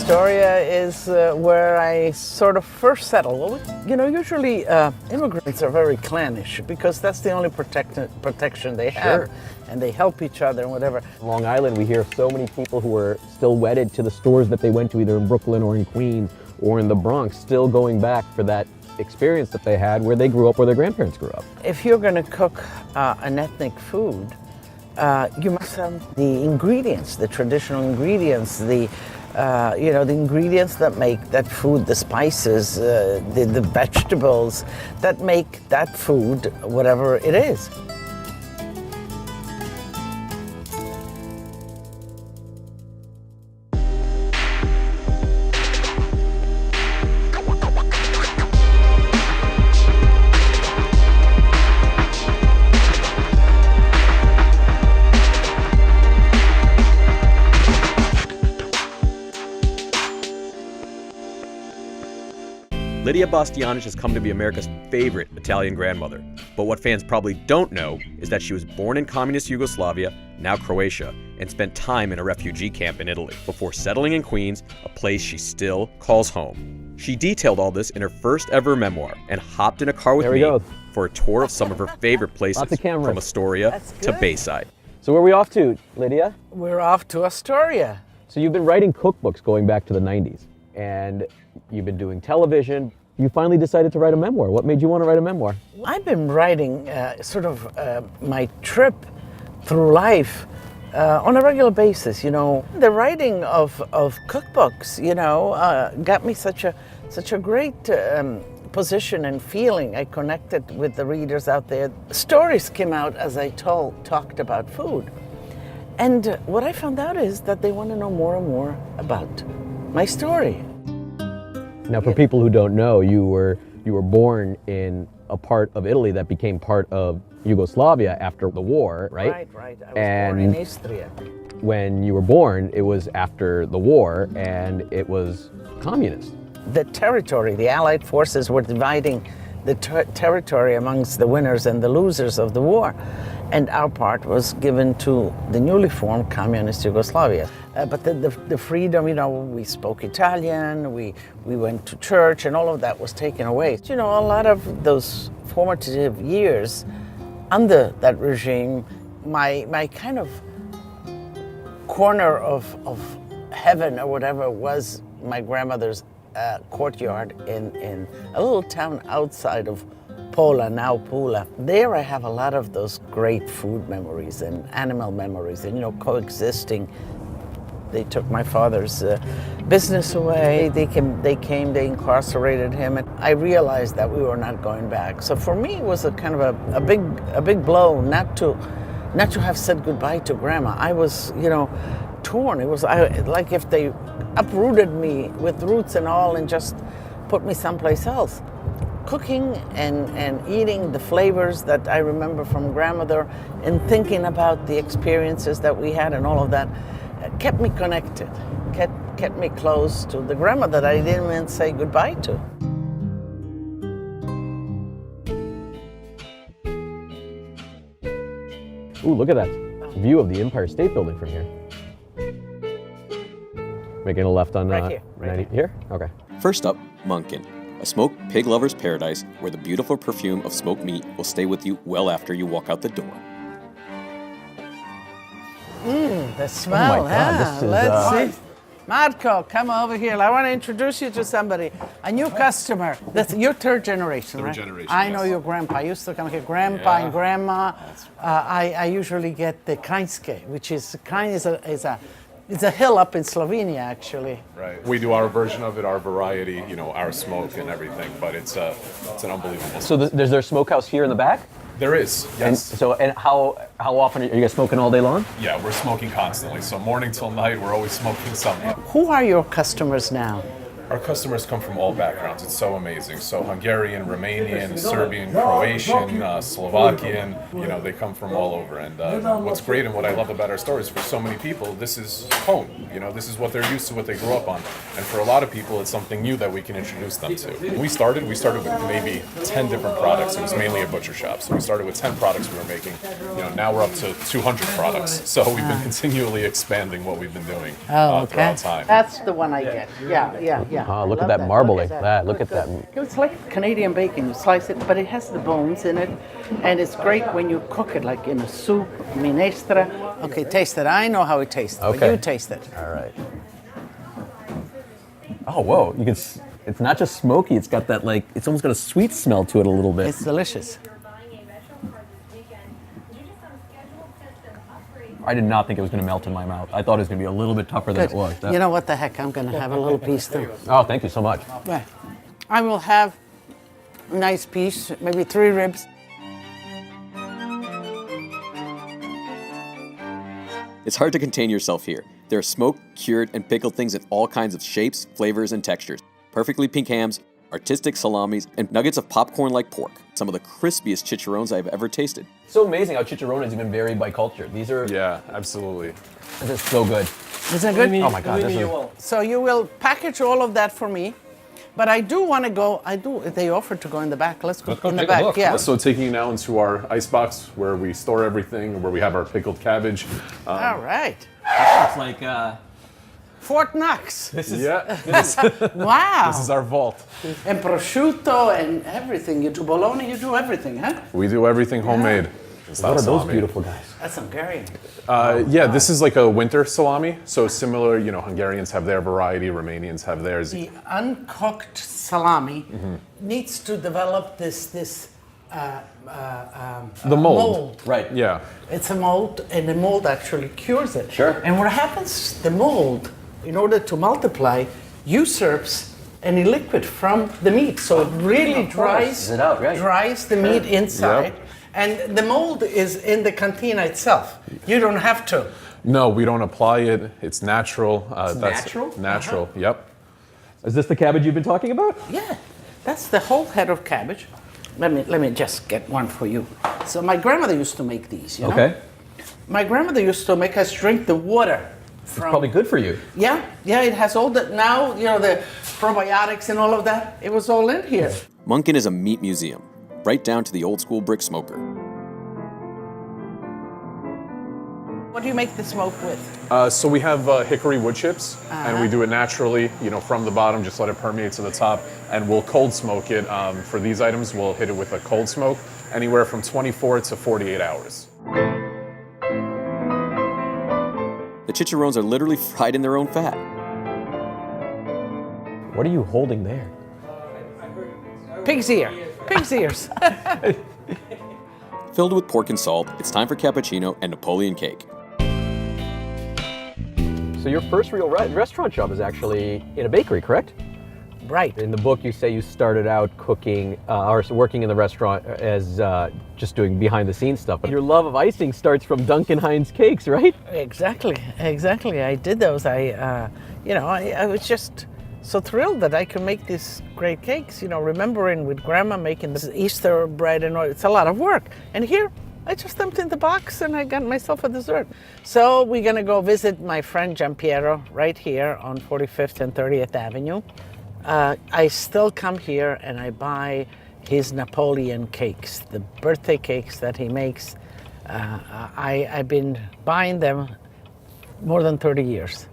Astoria is where I sort of first settled. Well, you know, usually immigrants are very clannish because that's the only protection they have. Sure. And they help each other and whatever. Long Island, we hear so many people who are still wedded to the stores that they went to either in Brooklyn or in Queens or in the Bronx, still going back for that experience that they had where they grew up, where their grandparents grew up. If you're going to cook an ethnic food, you must have the ingredients, the traditional ingredients, the ingredients that make that food, the spices, the vegetables that make that food whatever it is. Lidia Bastianich has come to be America's favorite Italian grandmother. But what fans probably don't know is that she was born in communist Yugoslavia, now Croatia, and spent time in a refugee camp in Italy before settling in Queens, a place she still calls home. She detailed all this in her first ever memoir and hopped in a car with me for a tour of some of her favorite places from Astoria to Bayside. So where are we off to, Lidia? We're off to Astoria. So you've been writing cookbooks going back to the 90s, and you've been doing television. You finally decided to write a memoir. What made you want to write a memoir? I've been writing my trip through life on a regular basis, you know. The writing of cookbooks, you know, got me such a great position and feeling. I connected with the readers out there. Stories came out as I talked about food. And what I found out is that they want to know more and more about my story. Now, for people who don't know, you were born in a part of Italy that became part of Yugoslavia after the war, right? Right. I was born in Istria. When you were born, it was after the war, and it was communist. The territory, the Allied forces were dividing the territory amongst the winners and the losers of the war. And our part was given to the newly formed communist Yugoslavia. But the freedom, you know, we spoke Italian, we went to church, and all of that was taken away. You know, a lot of those formative years under that regime, my kind of corner of heaven or whatever was my grandmother's courtyard in a little town outside of Pola, now Pula. There I have a lot of those great food memories and animal memories and, you know, coexisting. They took my father's business away. They they incarcerated him, and I realized that we were not going back. So for me, it was a kind of a big blow not to have said goodbye to Grandma. I was, you know, torn. It was like if they uprooted me with roots and all and just put me someplace else. Cooking and eating the flavors that I remember from grandmother and thinking about the experiences that we had and all of that kept me connected, kept me close to the grandma that I didn't even say goodbye to. Ooh, look at that view of the Empire State Building from here. Making a left on right here. Okay. First up, Monken, a smoked pig lover's paradise where the beautiful perfume of smoked meat will stay with you well after you walk out the door. The smell, oh my God, this is, let's see. Marco, come over here. I want to introduce you to somebody, a new customer. That's your third generation, right? Third generation, I know your grandpa. I used to come here. Grandpa and grandma. I usually get the Kajnske, which is it's a hill up in Slovenia, actually. Right. We do our version of it, our variety, you know, our smoke and everything, but it's an unbelievable. So there's their smokehouse here in the back? There is, yes. And how often are you guys smoking all day long? Yeah, we're smoking constantly. So morning till night, we're always smoking something. Who are your customers now? Our customers come from all backgrounds. It's so amazing. So Hungarian, Romanian, Serbian, Croatian, Slovakian, they come from all over. And what's great and what I love about our store is for so many people, this is home. This is what they're used to, what they grew up on. And for a lot of people, it's something new that we can introduce them to. When we started with maybe 10 different products. It was mainly a butcher shop. So we started with 10 products we were making. Now we're up to 200 products. So we've been continually expanding what we've been doing throughout time. That's the one I get. Yeah. Oh, look at that marbling. Look at that. It's like Canadian bacon. You slice it, but it has the bones in it, and it's great when you cook it, like in a soup, minestra. Okay, taste it. I know how it tastes, but you taste it. All right. Oh, whoa! You can. It's not just smoky. It's got that it's almost got a sweet smell to it a little bit. It's delicious. I did not think it was going to melt in my mouth. I thought it was going to be a little bit tougher than it was. You know what the heck? I'm going to have a little piece too. Oh, thank you so much. Right. I will have a nice piece, maybe 3 ribs. It's hard to contain yourself here. There are smoked, cured, and pickled things in all kinds of shapes, flavors, and textures. Perfectly pink hams, artistic salamis, and nuggets of popcorn-like pork. Some of the crispiest chicharrones I've ever tasted. So amazing how chicharrones even vary by culture. These are... Yeah, absolutely. This is so good. Isn't it good? Oh my God, this is... So you will package all of that for me. But I do want to go, they offered to go in the back. Let's go in the back. Look. Yeah. So taking you now into our ice box where we store everything, where we have our pickled cabbage. All right. It's like... Fort Knox. This is... Yeah. Wow. This is our vault. And prosciutto and everything. You do bologna, you do everything, huh? We do everything homemade. What are those beautiful guys? That's Hungarian. Yeah, this is like a winter salami. So similar, Hungarians have their variety, Romanians have theirs. The uncooked salami needs to develop this mold. Right. Yeah. It's a mold, and the mold actually cures it. Sure. And what happens, the mold, in order to multiply, usurps any liquid from the meat. So it really dries the meat inside. Yep. And the mold is in the cantina itself. You don't have to. No, we don't apply it. It's natural. It's natural? Natural, yep. Is this the cabbage you've been talking about? Yeah, that's the whole head of cabbage. Let me just get one for you. So my grandmother used to make these, you know? Okay. My grandmother used to make us drink the water from... It's probably good for you. Yeah, it has all that now, the probiotics and all of that. It was all in here. Monken is a meat museum, right down to the old school brick smoker. What do you make the smoke with? So we have hickory wood chips, and we do it naturally, from the bottom, just let it permeate to the top, and we'll cold smoke it. For these items, we'll hit it with a cold smoke, anywhere from 24 to 48 hours. The chicharrones are literally fried in their own fat. What are you holding there? Pig's ear. Pig's ears. Filled with pork and salt, it's time for cappuccino and Napoleon cake. So your first real restaurant job is actually in a bakery, correct? Right. In the book, you say you started out cooking or working in the restaurant as just doing behind-the-scenes stuff. But your love of icing starts from Duncan Hines cakes, right? Exactly. I did those. I was just so thrilled that I could make these great cakes. Remembering with Grandma making the Easter bread and all. It's a lot of work. And here, I just dumped in the box and I got myself a dessert. So we're gonna go visit my friend Giampiero right here on 45th and 30th Avenue. I still come here and I buy his Napoleon cakes, the birthday cakes that he makes. I've been buying them more than 30 years.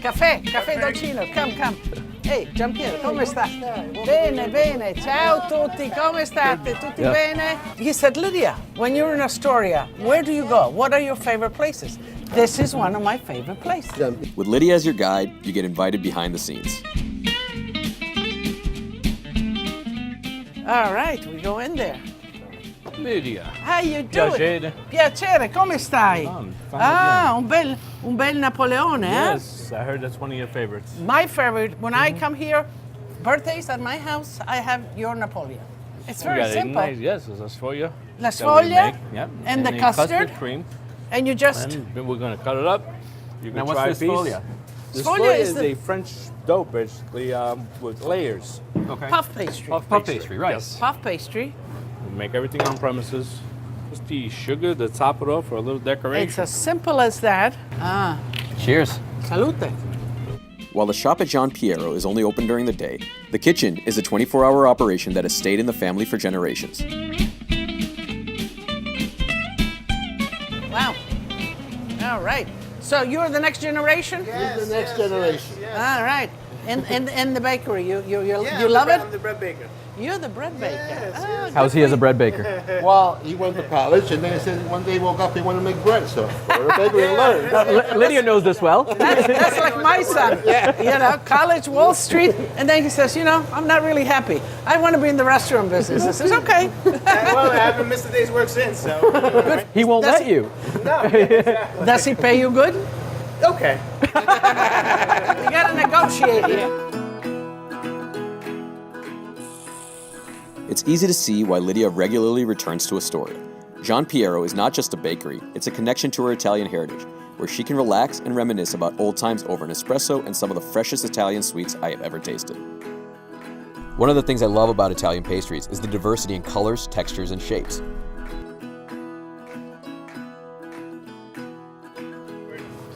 Caffè dolcino, come. Ehi, Giampiero, come sta? Bene, ciao tutti, come state? Tutti bene? He said, Lidia, when you're in Astoria, where do you go? What are your favorite places? This is one of my favorite places. With Lidia as your guide, you get invited behind the scenes. All right, we go in there. Lidia. How you doing? Piacere. Come stai? Un bel Napoleone, eh? Yes, I heard that's one of your favorites. My favorite, when I come here, birthdays at my house, I have your Napoleon. It's very simple. Nice, yes, it's a sfoglia. La sfoglia yeah. and the custard. cream. And you just... And we're going to cut it up. You can Now, what's try a this piece. folia? This Sfolia folia is is the- a French dough, basically, with layers. Okay. puff pastry. Puff pastry, right. Yes. Puff pastry. We make everything on premises. Just the sugar to top it off for a little decoration. It's as simple as that. Ah, Cheers. salute. While the shop at Gian Piero is only open during the day, the kitchen is a 24-hour operation that has stayed in the family for generations. Wow. All right. So you're the next generation? Yes, the next generation. All right. In the bakery, you Yeah, love I'm it? the bread baker. You're the bread baker. Yes, Ah, yes. How's he as a bread baker? Well, he went to college, and then he said one day he woke up, he wanted to make bread, so go to the bakery and learn. Lydia knows this well. That's like my son. You know, college, Wall Street, and then he says, I'm not really happy. I want to be in the restaurant business. I says, okay. Well, I haven't missed a day's work since, so. Good. He won't That's- let you. No, exactly. Does he pay you good? Okay. You got to negotiate here. It's easy to see why Lidia regularly returns to Astoria. Gian Piero is not just a bakery, it's a connection to her Italian heritage, where she can relax and reminisce about old times over an espresso and some of the freshest Italian sweets I have ever tasted. One of the things I love about Italian pastries is the diversity in colors, textures, and shapes.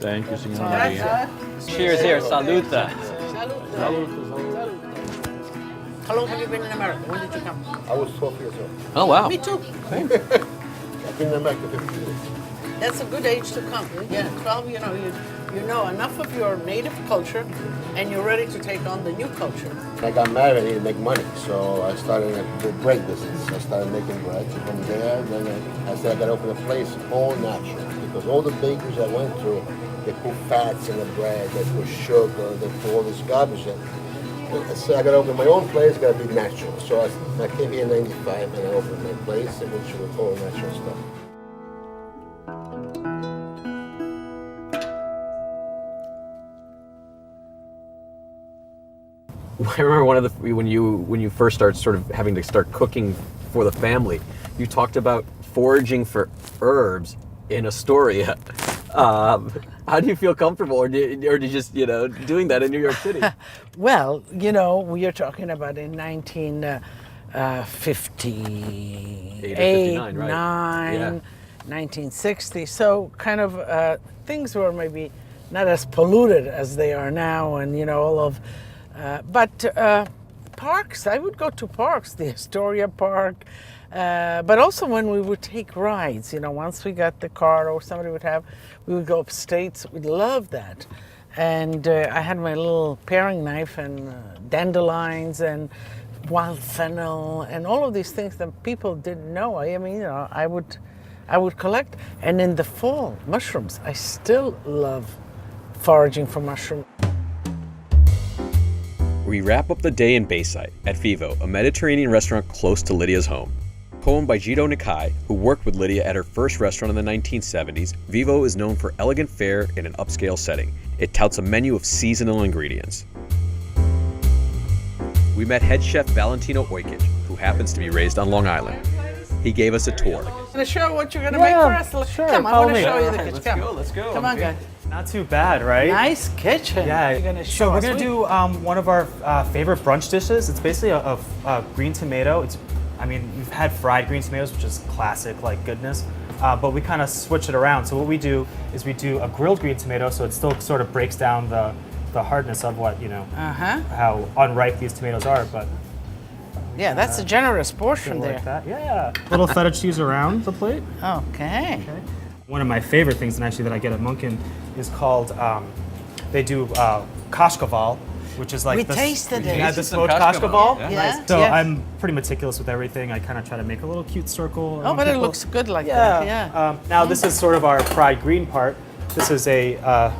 Thank you, Signor Maria. Cheers here. Saluta. How long have you been in America? When did you come? I was 12 years old. Oh, wow. Me too. I've been in America 50 years. That's a good age to come. Yeah, 12, you know enough of your native culture and you're ready to take on the new culture. I got married, I needed to make money, so I started the bread business. I started making bread. From there, then I said I got to open a place all natural, because all the bakers I went through, they put fats in the bread, they put sugar, they put all this garbage in. I said I got to open my own place, got to be natural. So I came here in '95 and I opened my place, which was all natural stuff. I remember one of the when you first started sort of having to start cooking for the family, you talked about foraging for herbs in Astoria. How do you feel comfortable, or do you just doing that in New York City? Well, we are talking about in 1958, 59, right. 1960. So kind of things were maybe not as polluted as they are now, and all of. But parks, I would go to parks, the Astoria Park, but also when we would take rides, once we got the car or somebody would have, we would go upstate. So we'd love that. And I had my little paring knife and dandelions and wild fennel and all of these things that people didn't know. I would collect. And in the fall, mushrooms. I still love foraging for mushrooms. We wrap up the day in Bayside at Vivo, a Mediterranean restaurant close to Lidia's home. Owned by Gito Nakai, who worked with Lidia at her first restaurant in the 1970s, Vivo is known for elegant fare in an upscale setting. It touts a menu of seasonal ingredients. We met head chef Valentino Ojkic, who happens to be raised on Long Island. He gave us a tour. Want to show what you're going to make for us? Sure, Come on, I follow want to me. show you the All right, kitchen. let's go. Come on, guys. Not too bad, right? Nice kitchen. Yeah. You're gonna So show we're us. gonna do one of our favorite brunch dishes. It's basically a green tomato. We've had fried green tomatoes, which is classic, like goodness. But we kind of switch it around. So what we do is we do a grilled green tomato, so it still sort of breaks down the hardness of what how unripe these tomatoes are. But Yeah, that's a generous portion there. like that, yeah. Little feta cheese around the plate. Okay. One of my favorite things, and actually that I get at Monken, is called, they do kashkaval, which is like We tasted it. Yeah, the Tasted some smoked kashkaval, kashkaval. yeah. Yeah. So yes. I'm pretty meticulous with everything. I kind of try to make a little cute circle. Oh, but it looks good like that. Yeah. Now this is sort of our fried green part. This is a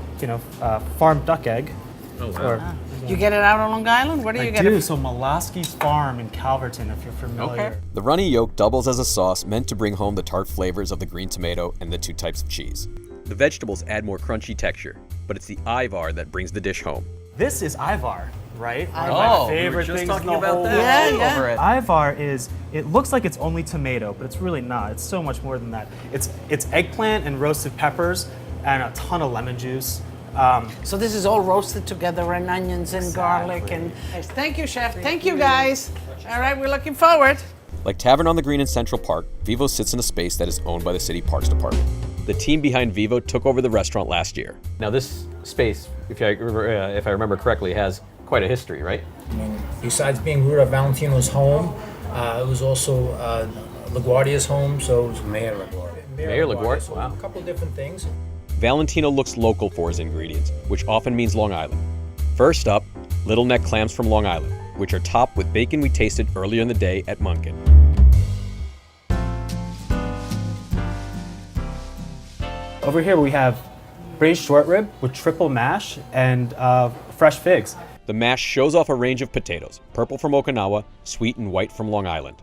farmed duck egg. Oh, wow. You get it out on Long Island? Where do you I get do. it? So Molaski's Farm in Calverton, if you're familiar. Okay. The runny yolk doubles as a sauce meant to bring home the tart flavors of the green tomato and the two types of cheese. The vegetables add more crunchy texture, but it's the ivar that brings the dish home. This is Ivar. Right? One Oh, of my we were favorite just things talking in the about whole that. world. Yeah, yeah. Ivar is, it looks like it's only tomato, but it's really not. It's so much more than that. It's eggplant and roasted peppers and a ton of lemon juice. So this is all roasted together, and onions and garlic and. Thank you, chef. Thank you, guys. All right, we're looking forward. Like Tavern on the Green in Central Park, Vivo sits in a space that is owned by the City Parks Department. The team behind Vivo took over the restaurant last year. Now this space, if I remember correctly, has quite a history, right? I mean, besides being Ruta Valentino's home, it was also LaGuardia's home, so it was Mayor LaGuardia. Mayor LaGuardia, so wow. A couple different things. Valentino looks local for his ingredients, which often means Long Island. First up, little neck clams from Long Island, which are topped with bacon we tasted earlier in the day at Monken. Over here we have braised short rib with triple mash and fresh figs. The mash shows off a range of potatoes, purple from Okinawa, sweet and white from Long Island.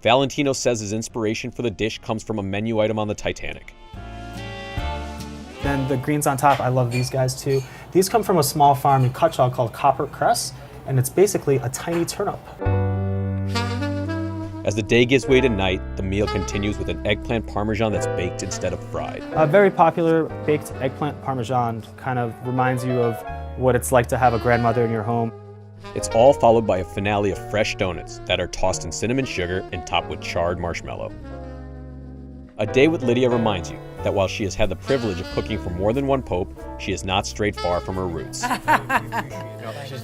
Valentino says his inspiration for the dish comes from a menu item on the Titanic. Then the greens on top, I love these guys too. These come from a small farm in Cutchaw called Copper Cress, and it's basically a tiny turnip. As the day gives way to night, the meal continues with an eggplant parmesan that's baked instead of fried. A very popular baked eggplant parmesan kind of reminds you of what it's like to have a grandmother in your home. It's all followed by a finale of fresh donuts that are tossed in cinnamon sugar and topped with charred marshmallow. A day with Lidia reminds you that while she has had the privilege of cooking for more than one pope, she has not strayed far from her roots.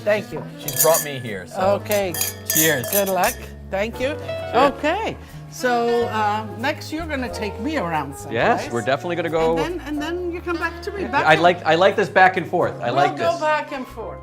Thank you. She's brought me here, so Okay. cheers. Good luck. Thank you. Okay. So next you're gonna take me around someplace. Yes, we're definitely gonna go. And then you come back to me. I like this back and forth. I like We'll this. go back and forth.